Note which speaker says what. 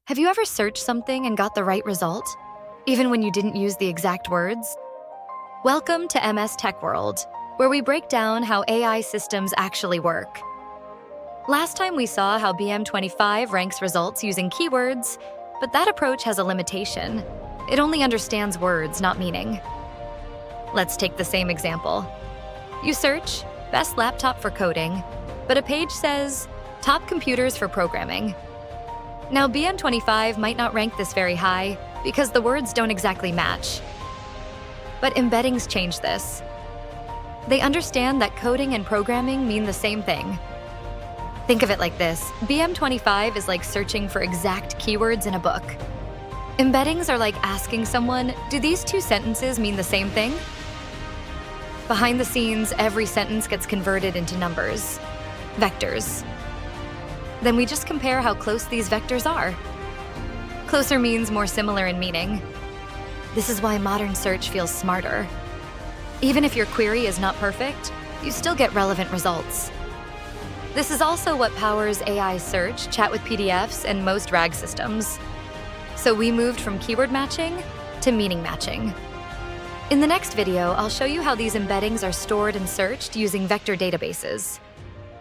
Speaker 1: Have you ever searched something and got the right result, even when you didn't use the exact words? Welcome to MS Tech World, where we break down how AI systems actually work. Last time we saw how BM25 ranks results using keywords, but that approach has a limitation. It only understands words, not meaning. Let's take the same example. You search, best laptop for coding, but a page says, top computers for programming. Now, BM25 might not rank this very high because the words don't exactly match. But embeddings change this. They understand that coding and programming mean the same thing. Think of it like this. BM25 is like searching for exact keywords in a book. Embeddings are like asking someone, do these two sentences mean the same thing? Behind the scenes, every sentence gets converted into numbers, vectors. Then we just compare how close these vectors are. Closer means more similar in meaning. This is why modern search feels smarter. Even if your query is not perfect, you still get relevant results. This is also what powers AI search, chat with PDFs, and most RAG systems. So we moved from keyword matching to meaning matching. In the next video, I'll show you how these embeddings are stored and searched using vector databases.